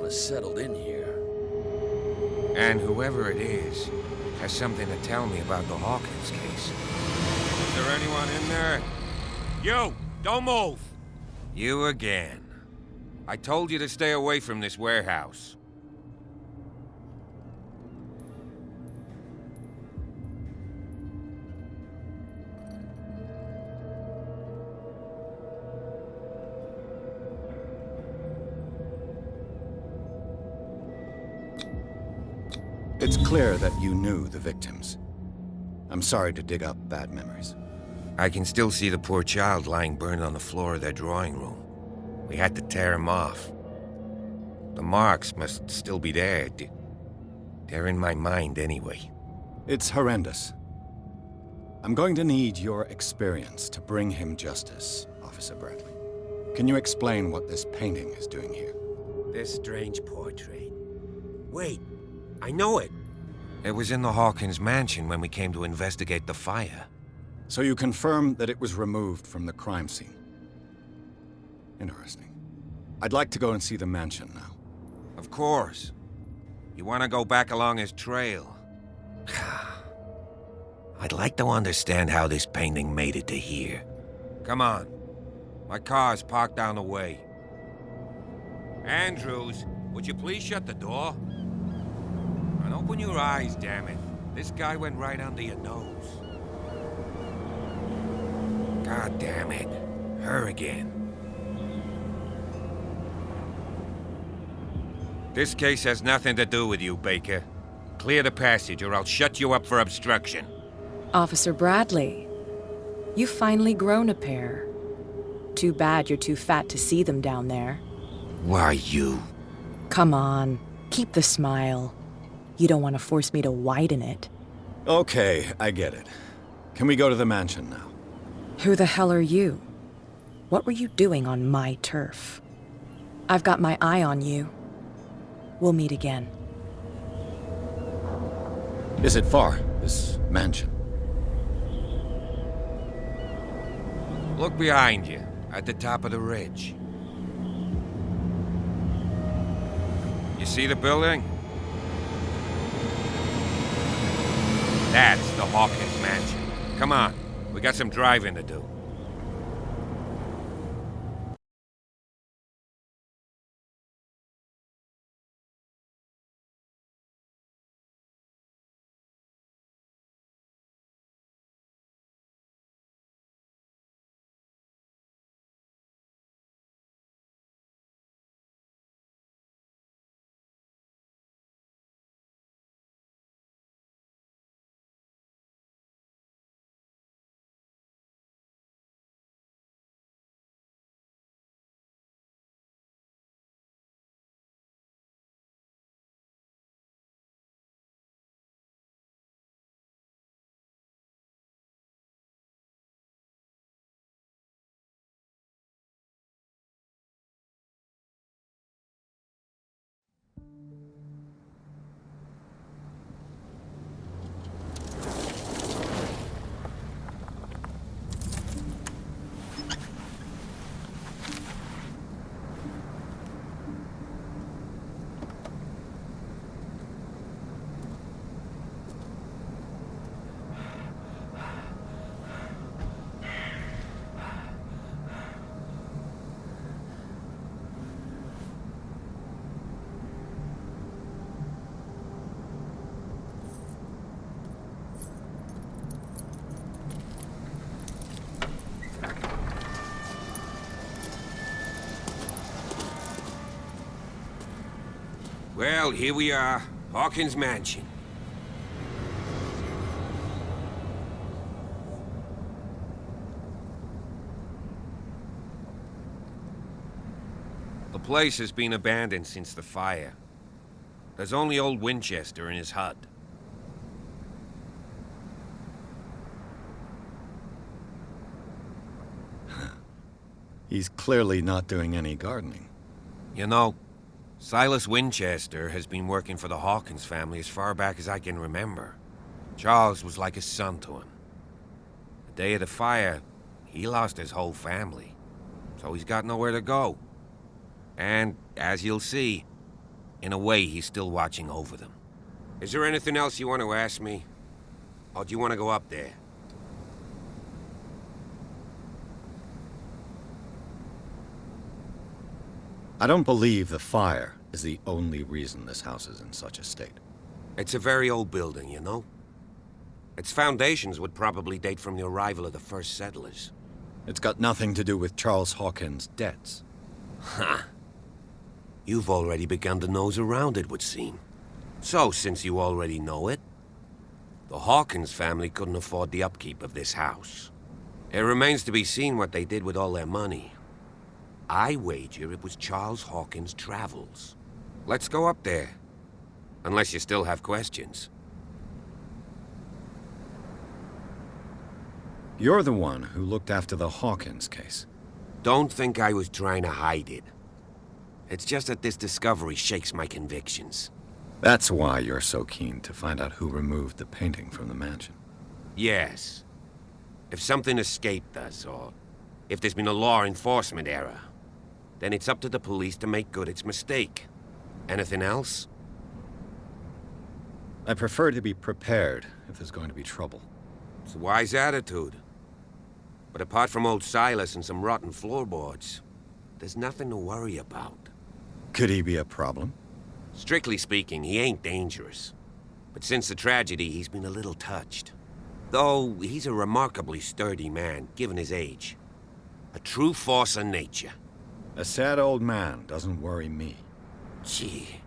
everyone has settled in here. And whoever it is has something to tell me about the Hawkins case. Is there anyone in there? You! Don't move! You again. I told you to stay away from this warehouse. It's clear that you knew the victims. I'm sorry to dig up bad memories. I can still see the poor child lying burned on the floor of their drawing room. We had to tear him off. The marks must still be there. They're in my mind anyway. It's horrendous. I'm going to need your experience to bring him justice, Officer Bradley. Can you explain what this painting is doing here? This strange portrait. Wait, I know it. It was in the Hawkins mansion when we came to investigate the fire. So you confirm that it was removed from the crime scene? Interesting. I'd like to go and see the mansion now. Of course. You want to go back along his trail? I'd like to understand how this painting made it to here. Come on. My car's parked down the way. Andrews, would you please shut the door? And open your eyes, damn it. This guy went right under your nose. God damn it. Her again. This case has nothing to do with you, Baker. Clear the passage or I'll shut you up for obstruction. Officer Bradley, you've finally grown a pair. Too bad you're too fat to see them down there. Why, you? Come on, keep the smile. You don't want to force me to widen it. Okay, I get it. Can we go to the mansion now? Who the hell are you? What were you doing on my turf? I've got my eye on you. We'll meet again. Is it far, this mansion? Look behind you, at the top of the ridge. You see the building? That's the Hawkins mansion. Come on, we got some driving to do. Well, here we are, Hawkins Mansion. The place has been abandoned since the fire. There's only old Winchester in his hut. He's clearly not doing any gardening. You know, Silas Winchester has been working for the Hawkins family as far back as I can remember. Charles was like a son to him. The day of the fire, he lost his whole family, so he's got nowhere to go. And, as you'll see, In a way, he's still watching over them. Is there anything else you want to ask me? Or do you want to go up there? I don't believe the fire is the only reason this house is in such a state. It's a very old building, you know? Its foundations would probably date from the arrival of the first settlers. It's got nothing to do with Charles Hawkins' debts. Ha! You've already begun to nose around it, would seem. So, since you already know it, the Hawkins family couldn't afford the upkeep of this house. It remains to be seen what they did with all their money. I wager it was Charles Hawkins' travels. Let's go up there. Unless you still have questions. You're the one who looked after the Hawkins case. Don't think I was trying to hide it. It's just that this discovery shakes my convictions. That's why you're so keen to find out who removed the painting from the mansion. Yes. If something escaped us, or if there's been a law enforcement error, then it's up to the police to make good its mistake. Anything else? I prefer to be prepared if there's going to be trouble. It's a wise attitude. But apart from old Silas and some rotten floorboards, there's nothing to worry about. Could he be a problem? Strictly speaking, he ain't dangerous. But since the tragedy, he's been a little touched. Though, he's a remarkably sturdy man, given his age. A true force of nature. A sad old man doesn't worry me. Gee,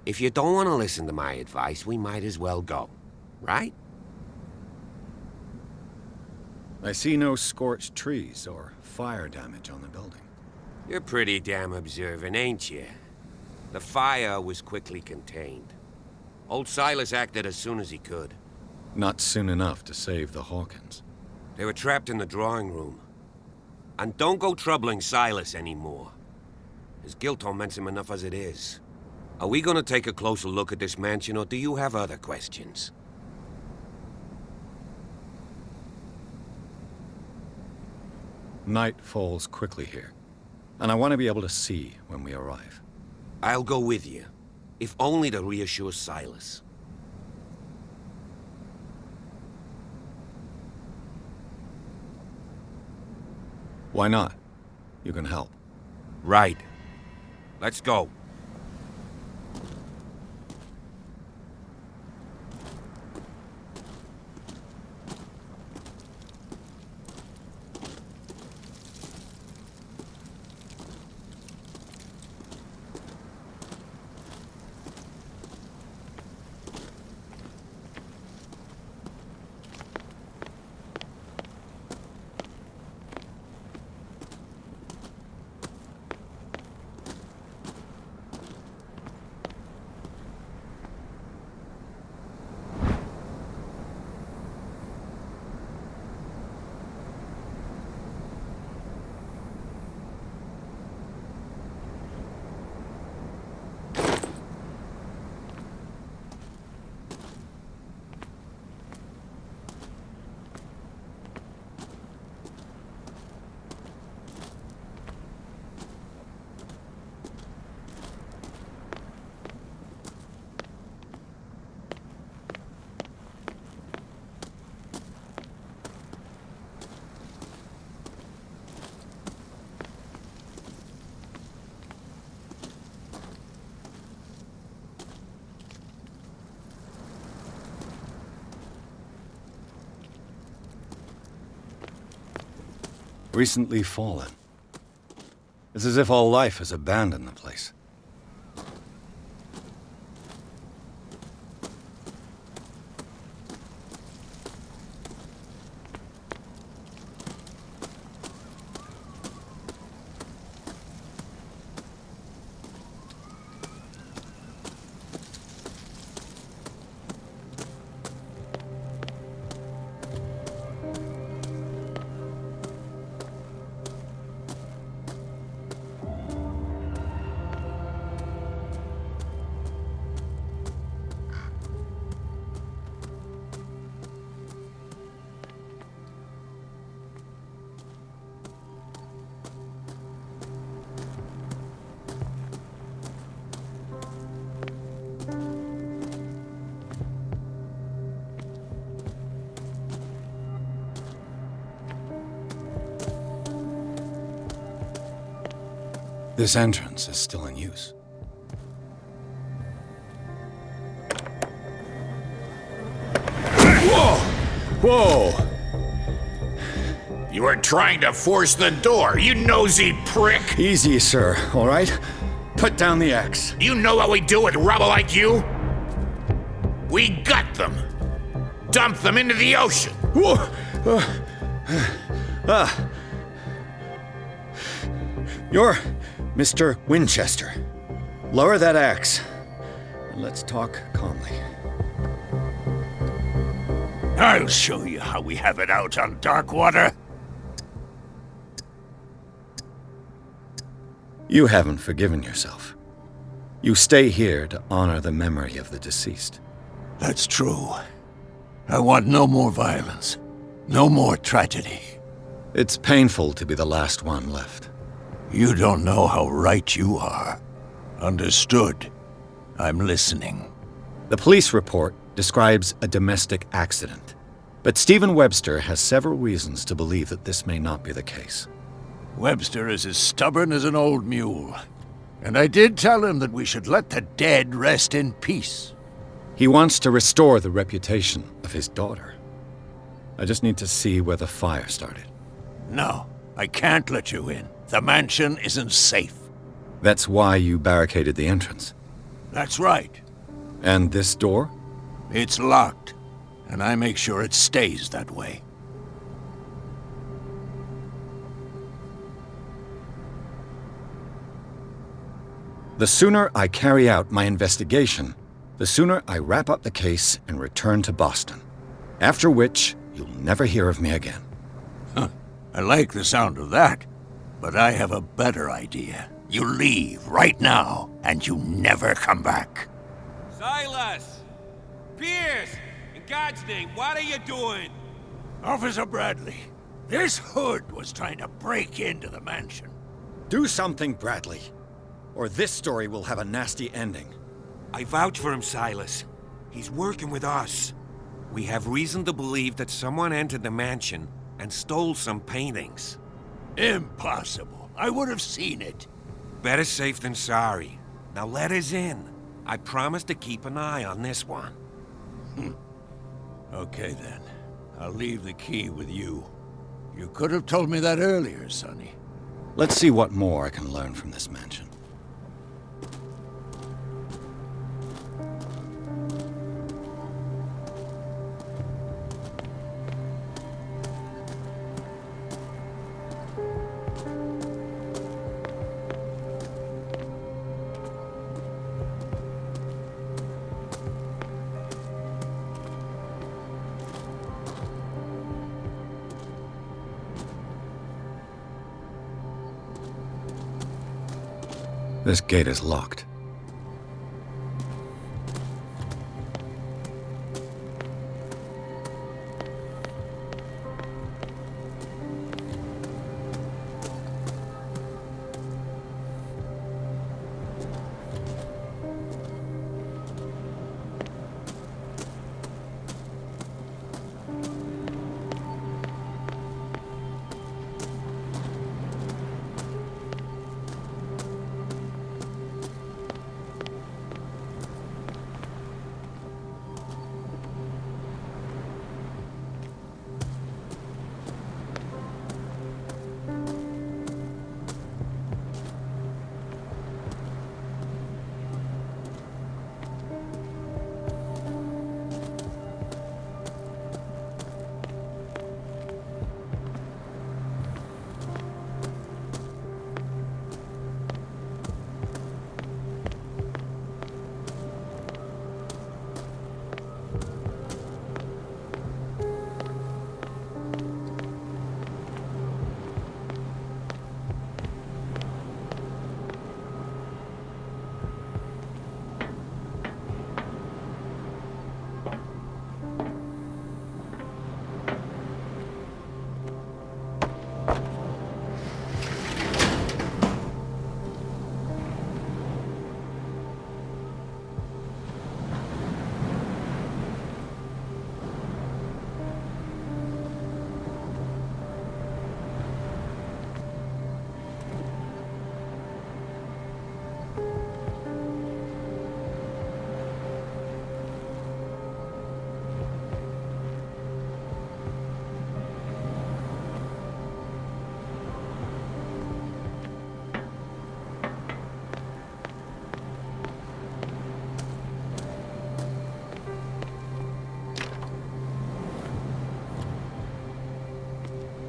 if you don't want to listen to my advice, we might as well go. Right? I see no scorched trees or fire damage on the building. You're pretty damn observant, ain't you? The fire was quickly contained. Old Silas acted as soon as he could. Not soon enough to save the Hawkins. They were trapped in the drawing room. And don't go troubling Silas anymore. His guilt torments him enough as it is. Are we gonna take a closer look at this mansion, or do you have other questions? Night falls quickly here, and I want to be able to see when we arrive. I'll go with you, if only to reassure Silas. Why not? You can help. Right. Let's go. Recently fallen. It's as if all life has abandoned the place. This entrance is still in use. Whoa! Whoa! You were trying to force the door, you nosy prick! Easy, sir, all right? Put down the axe. You know what we do with rubble like you? We gut them. Dump them into the ocean. Whoa! You're Mr. Winchester. Lower that axe. And let's talk calmly. I'll show you how we have it out on Darkwater. You haven't forgiven yourself. You stay here to honor the memory of the deceased. That's true. I want no more violence. No more tragedy. It's painful to be the last one left. You don't know how right you are. Understood. I'm listening. The police report describes a domestic accident, but Stephen Webster has several reasons to believe that this may not be the case. Webster is as stubborn as an old mule. And I did tell him that we should let the dead rest in peace. He wants to restore the reputation of his daughter. I just need to see where the fire started. No, I can't let you in. The mansion isn't safe. That's why you barricaded the entrance. That's right. And this door? It's locked, and I make sure it stays that way. The sooner I carry out my investigation, the sooner I wrap up the case and return to Boston. After which, you'll never hear of me again. Huh. I like the sound of that, but I have a better idea. You leave right now, and you never come back. Silas! Pierce! In God's name, what are you doing? Officer Bradley, this hood was trying to break into the mansion. Do something, Bradley, or this story will have a nasty ending. I vouch for him, Silas. He's working with us. We have reason to believe that someone entered the mansion and stole some paintings. Impossible. I would have seen it. Better safe than sorry. Now let us in. I promise to keep an eye on this one. Okay then. I'll leave the key with you. You could have told me that earlier, Sonny. Let's see what more I can learn from this mansion. This gate is locked.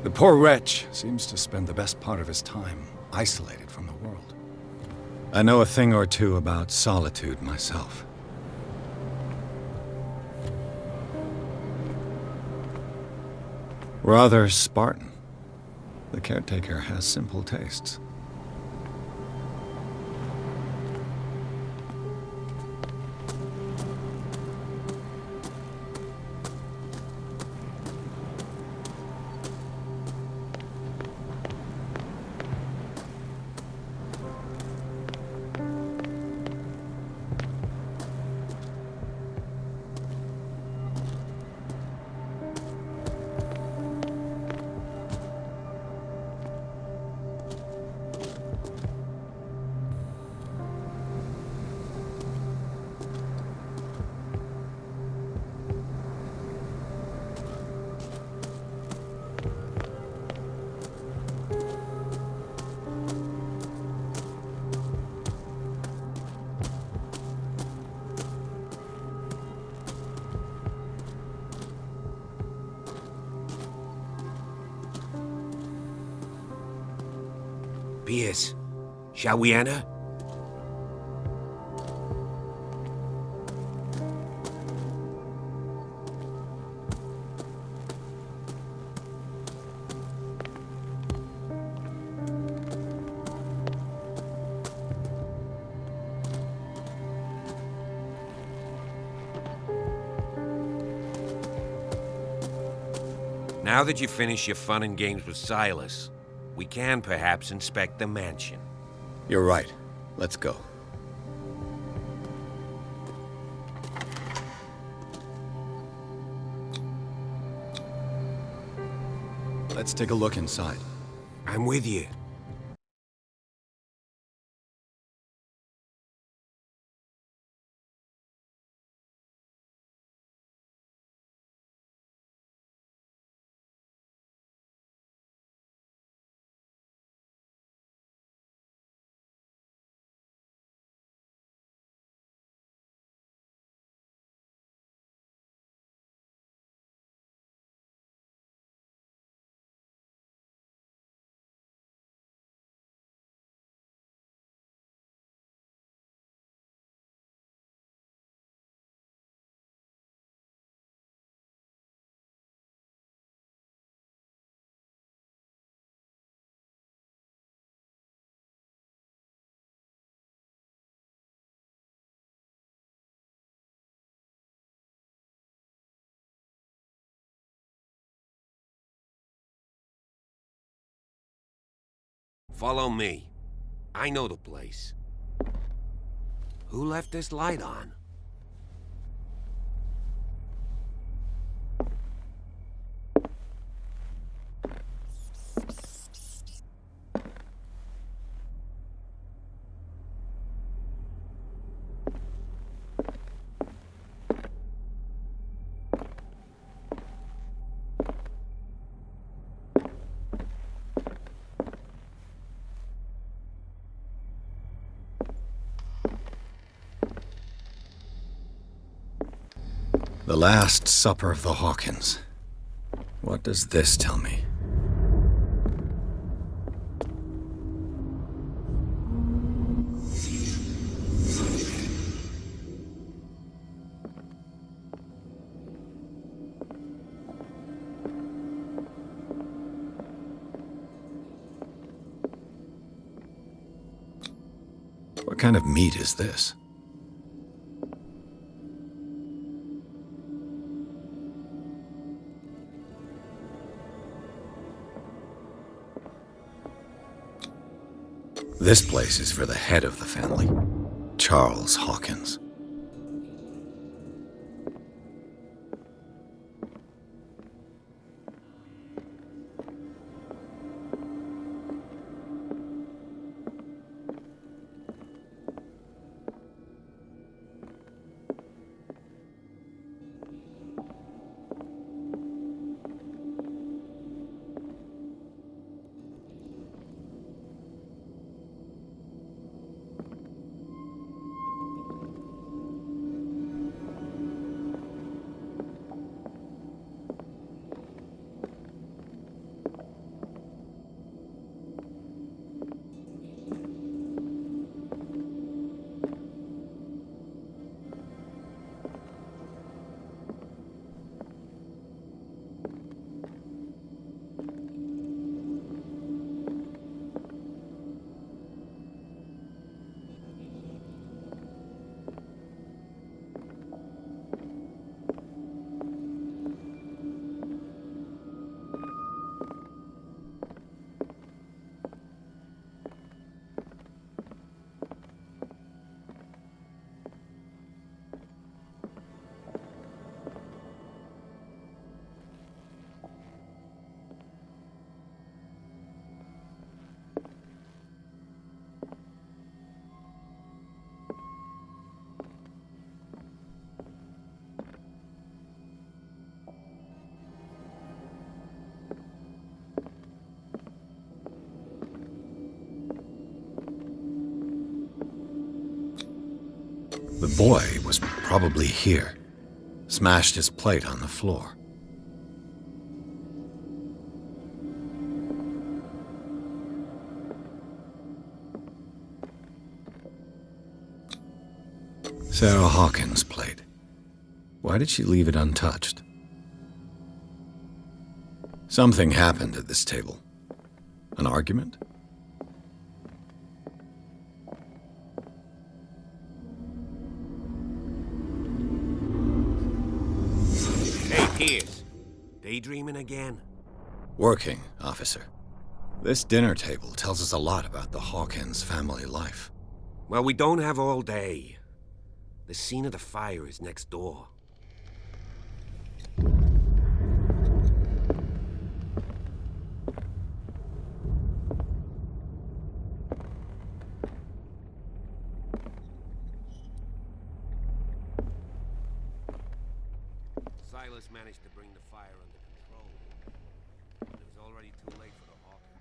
The poor wretch seems to spend the best part of his time isolated from the world. I know a thing or two about solitude myself. Rather Spartan. The caretaker has simple tastes. Pierce, shall we enter? Now that you've finished your fun and games with Silas, we can perhaps inspect the mansion. You're right. Let's go. Let's take a look inside. I'm with you. Follow me. I know the place. Who left this light on? The Last Supper of the Hawkins. What does this tell me? What kind of meat is this? This place is for the head of the family, Charles Hawkins. The boy was probably here. Smashed his plate on the floor. Sarah Hawkins' plate. Why did she leave it untouched? Something happened at this table. An argument? Hey, Pierce. Daydreaming again? Working, officer. This dinner table tells us a lot about the Hawkins family life. Well, we don't have all day. The scene of the fire is next door. Silas managed to bring the fire under control. But it was already too late for the Hawkins.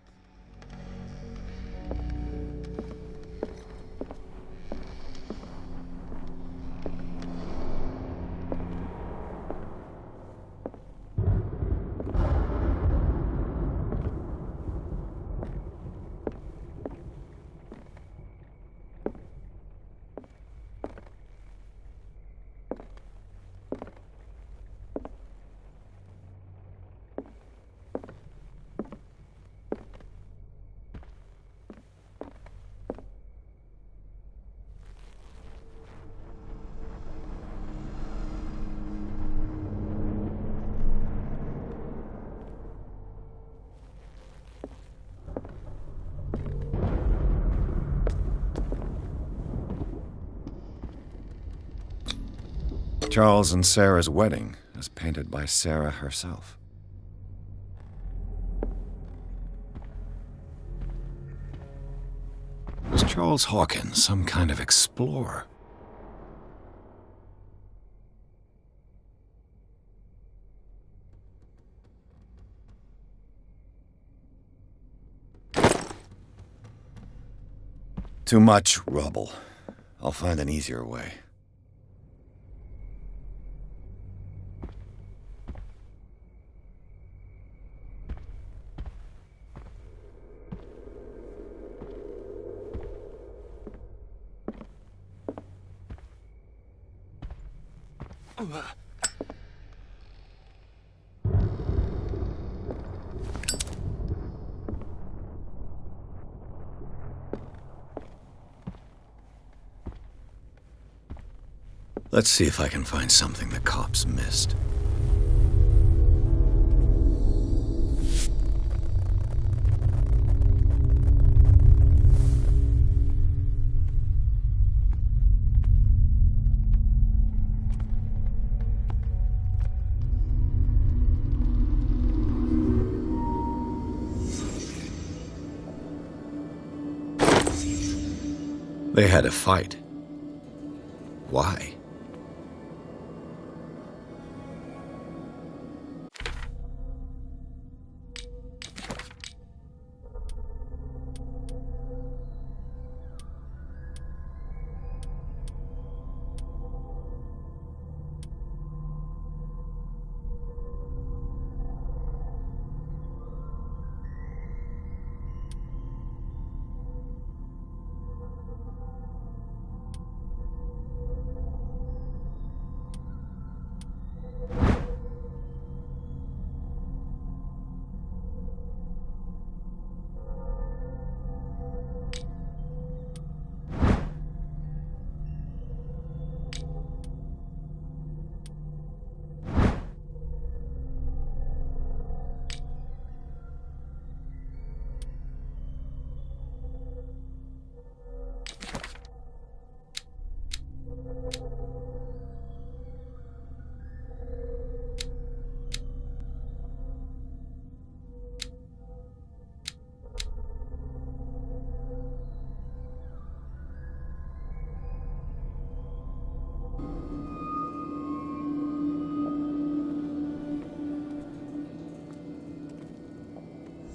Charles and Sarah's wedding, as painted by Sarah herself. Was Charles Hawkins some kind of explorer? Too much rubble. I'll find an easier way. Let's see if I can find something the cops missed. They had a fight. Why?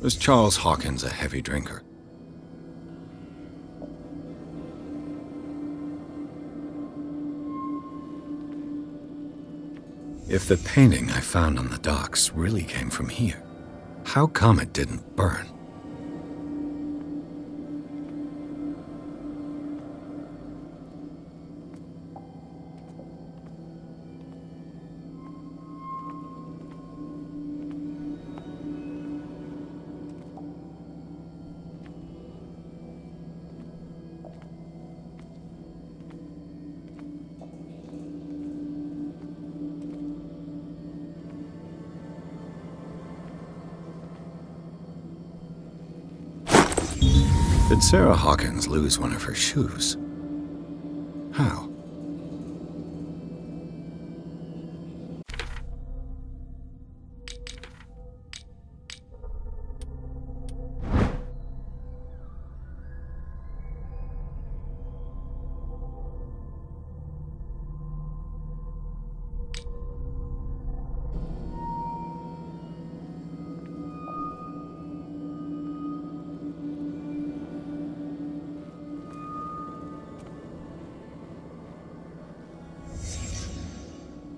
Was Charles Hawkins a heavy drinker? If the painting I found on the docks really came from here, how come it didn't burn? Did Sarah Hawkins lose one of her shoes? How?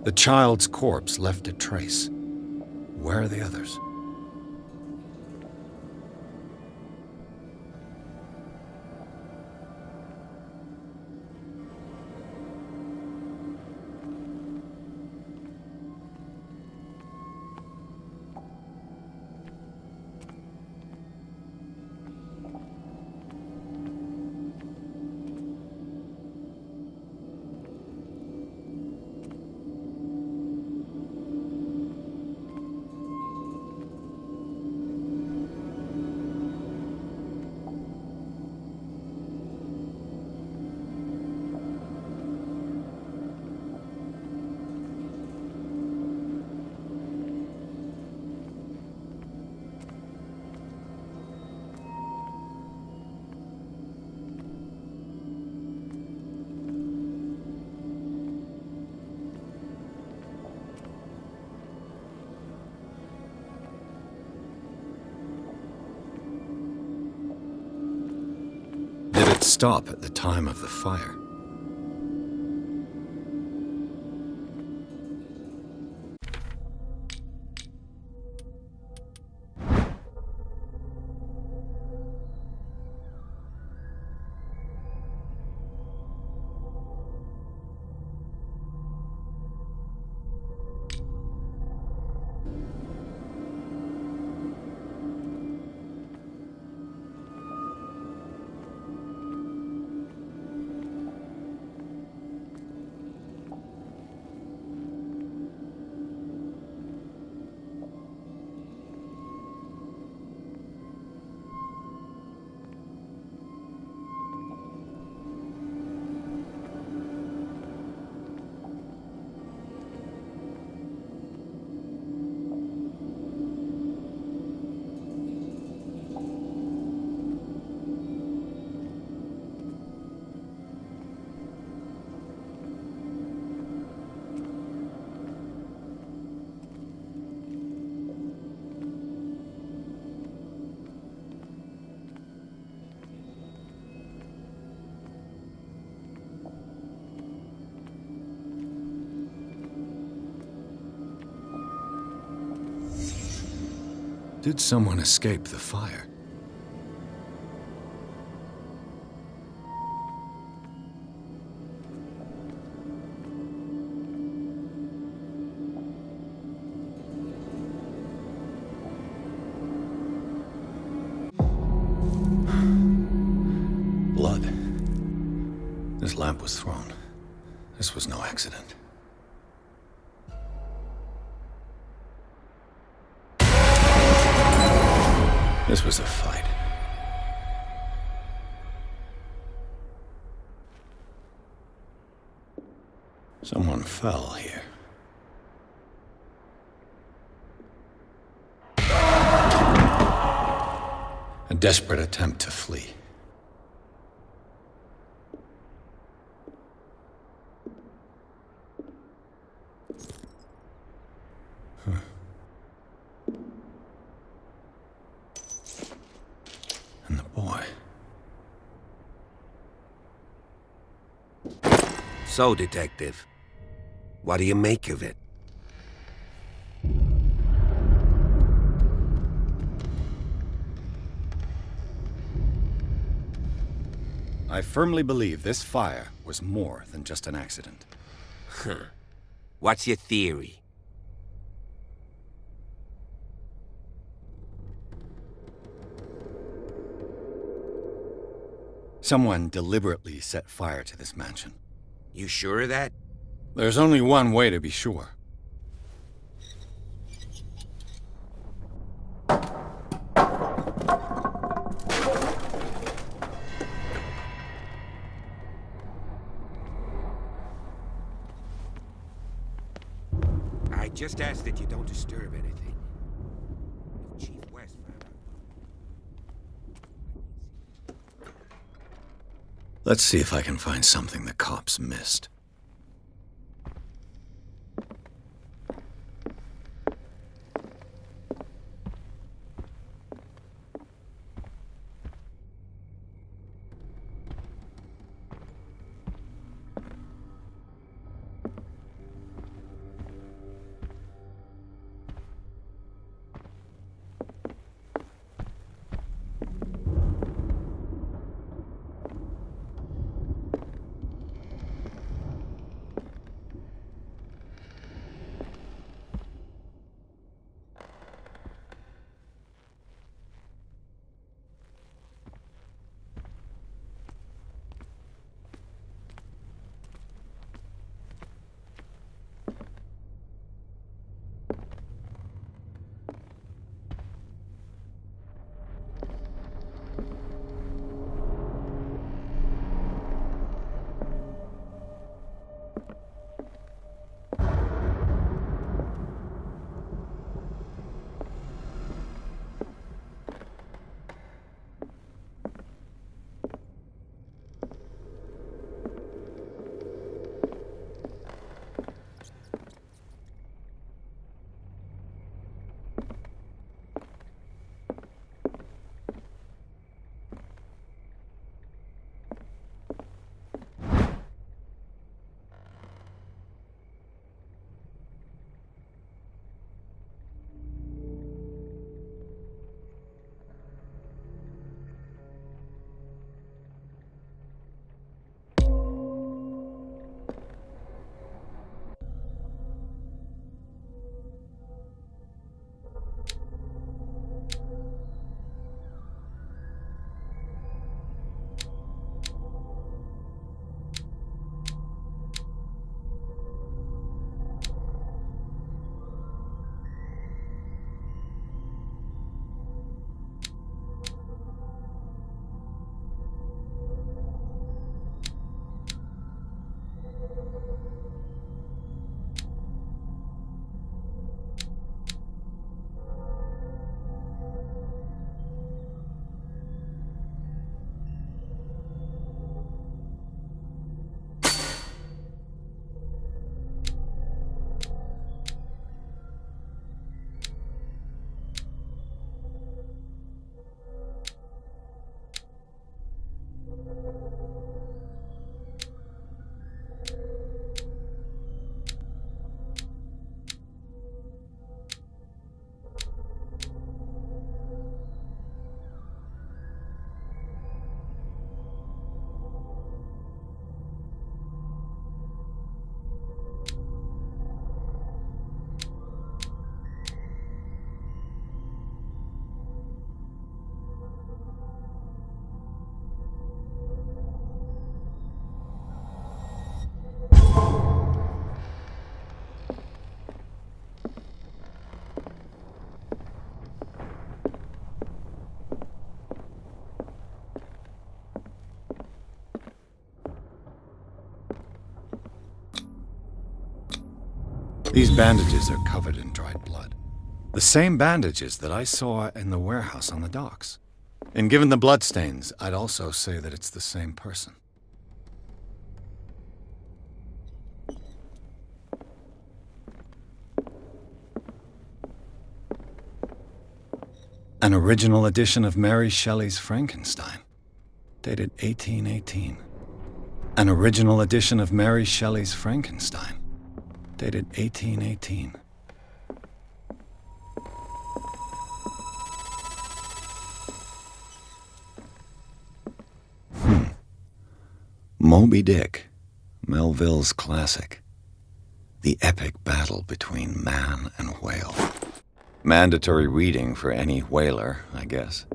The child's corpse left a trace. Where are the others? Did it stop at the time of the fire? Did someone escape the fire? Blood. This lamp was thrown. This was no accident. This was a fight. Someone fell here. A desperate attempt to flee. And the boy. So, Detective, what do you make of it? I firmly believe this fire was more than just an accident. Huh. What's your theory? Someone deliberately set fire to this mansion. You sure of that? There's only one way to be sure. I just ask that you don't disturb anything. If Chief West found out. Let's see if I can find something the cops missed. These bandages are covered in dried blood. The same bandages that I saw in the warehouse on the docks. And given the bloodstains, I'd also say that it's the same person. An original edition of Mary Shelley's Frankenstein, dated 1818. An original edition of Mary Shelley's Frankenstein, dated 1818. Moby Dick, Melville's classic. The epic battle between man and whale. Mandatory reading for any whaler, I guess.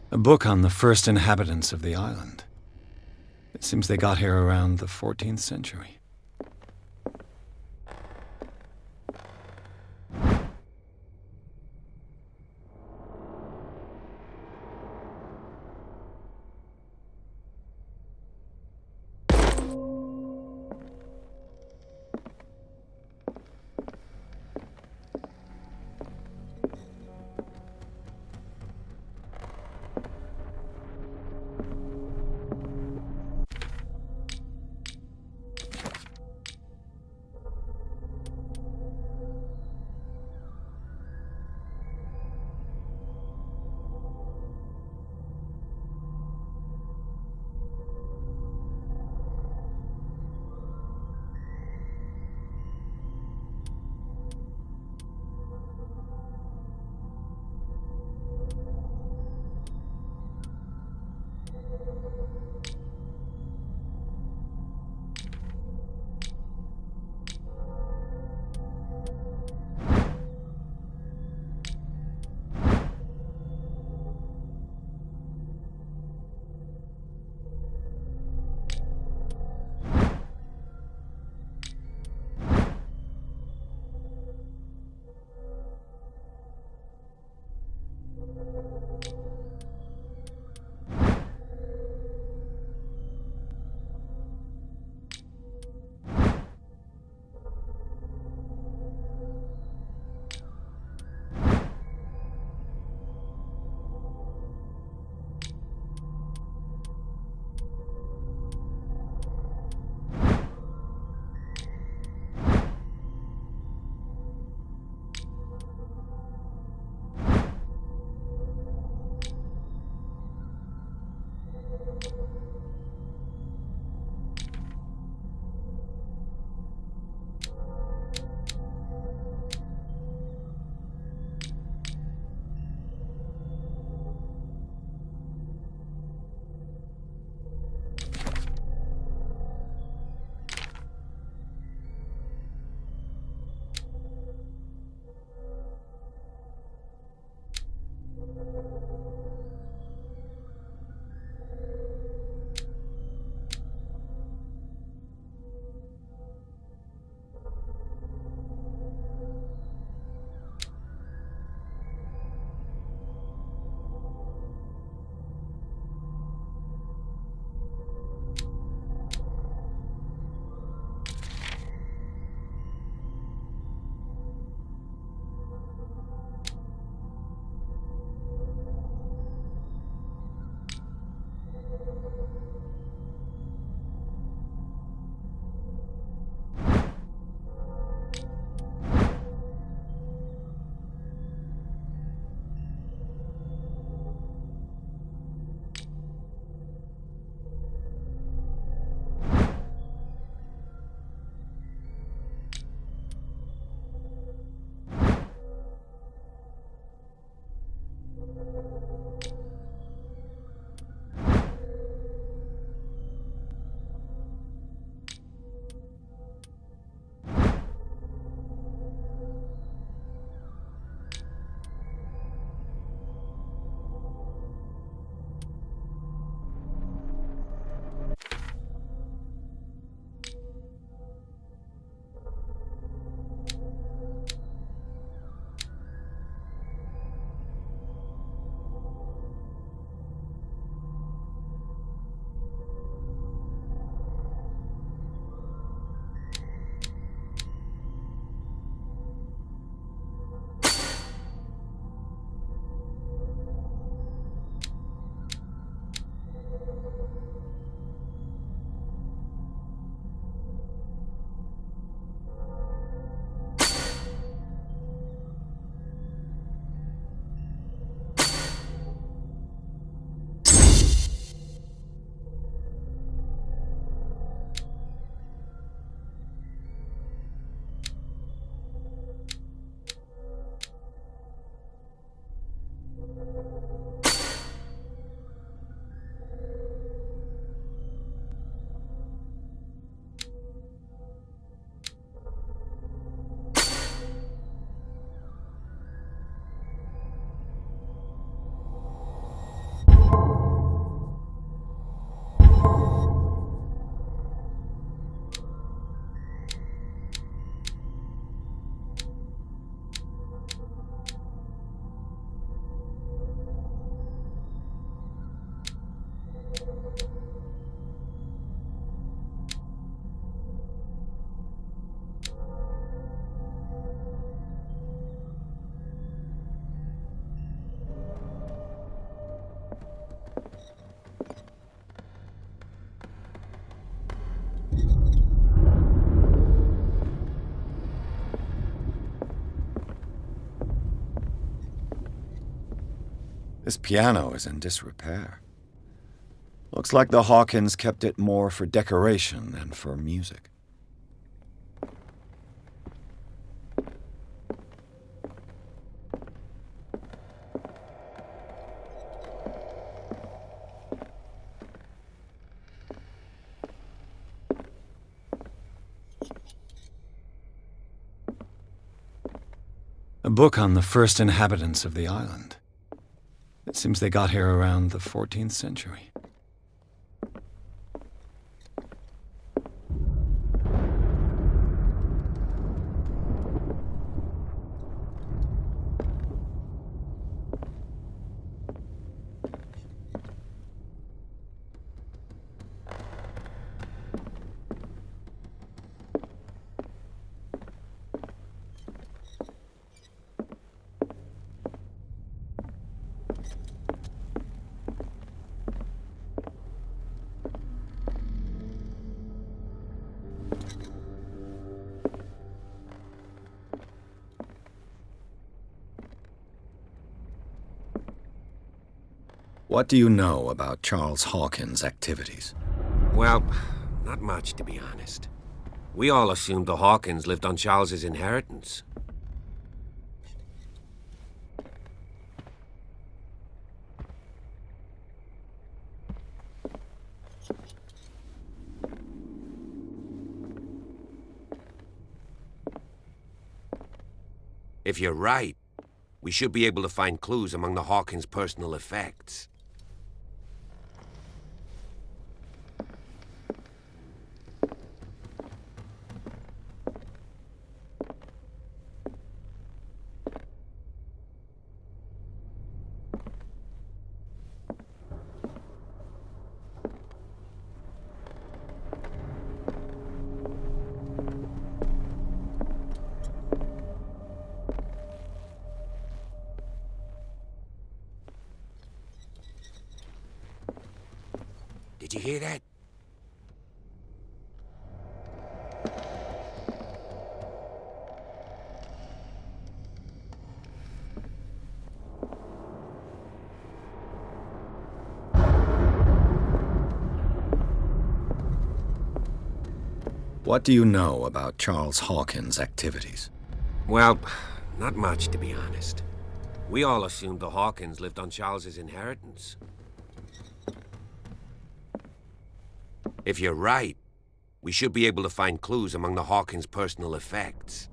A book on the first inhabitants of the island. It seems they got here around the 14th century. This piano is in disrepair. Looks like the Hawkins kept it more for decoration than for music. A book on the first inhabitants of the island. It seems they got here around the 14th century. What do you know about Charles Hawkins' activities? Well, not much, to be honest. We all assumed the Hawkins lived on Charles's inheritance. If you're right, we should be able to find clues among the Hawkins' personal effects. Did you hear that? What do you know about Charles Hawkins' activities? Well, not much, to be honest. We all assumed the Hawkins lived on Charles's inheritance. If you're right, we should be able to find clues among the Hawkins' personal effects.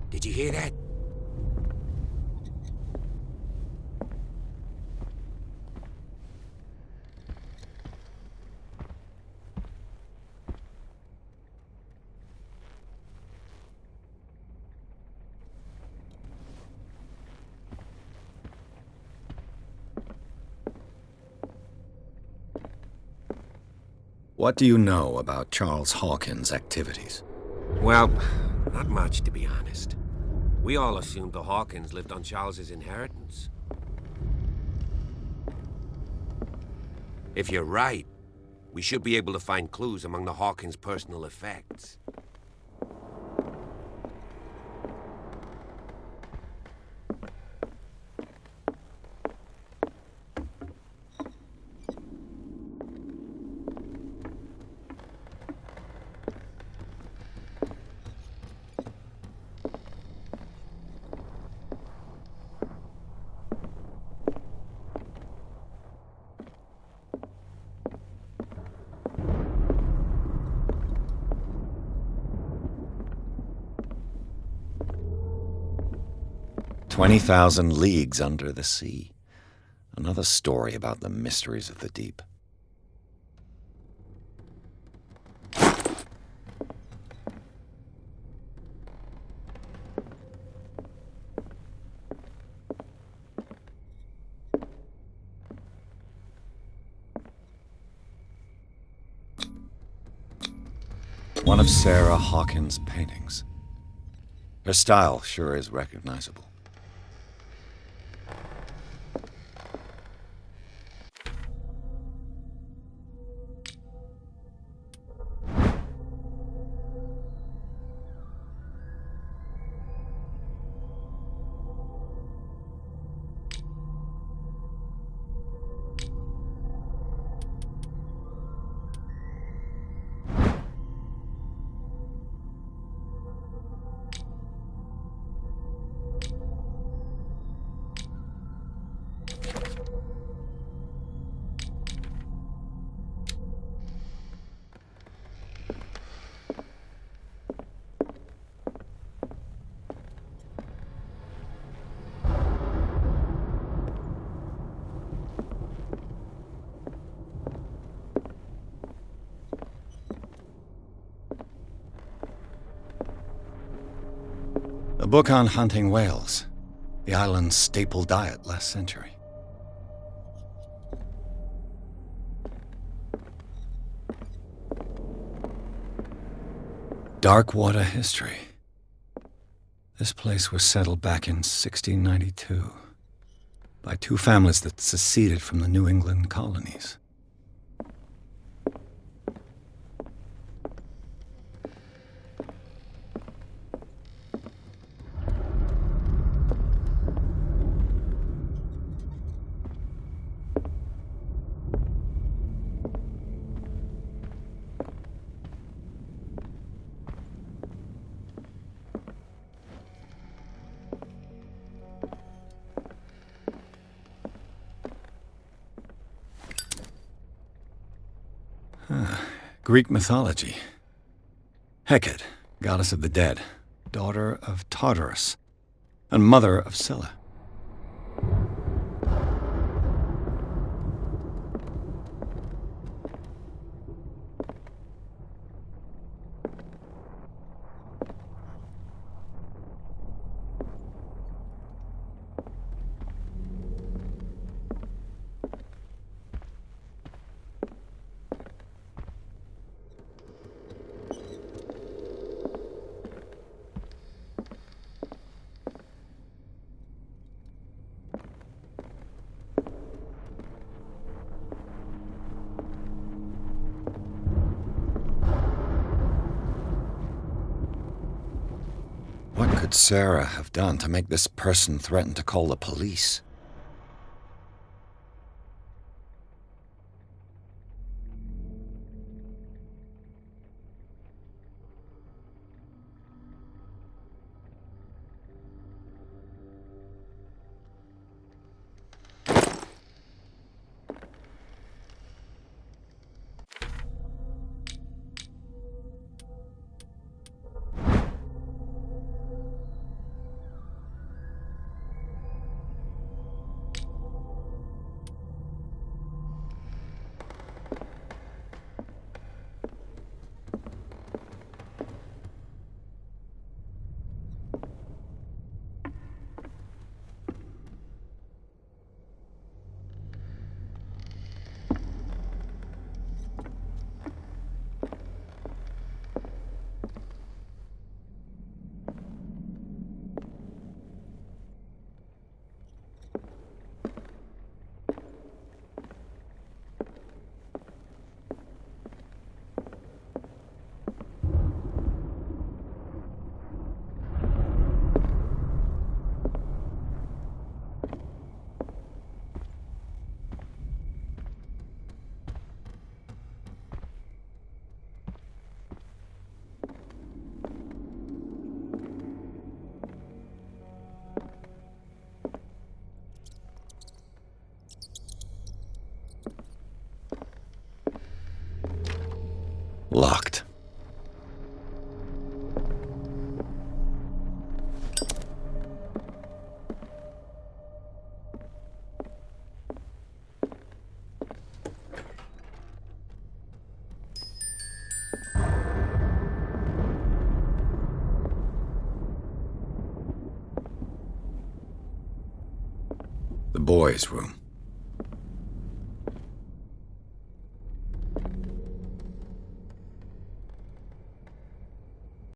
Did you hear that? What do you know about Charles Hawkins' activities? Well, not much, to be honest. We all assumed the Hawkins lived on Charles's inheritance. If you're right, we should be able to find clues among the Hawkins' personal effects. "20,000 Leagues Under the Sea." Another story about the mysteries of the deep. one of Sarah Hawkins' paintings. Her style sure is recognizable. A book on hunting whales, the island's staple diet last century. Dark water history. This place was settled back in 1692 by two families that seceded from the New England colonies. Greek mythology. Hecate, goddess of the dead, daughter of Tartarus, and mother of Scylla. What could Sarah have done to make this person threaten to call the police? Locked. The boys' room.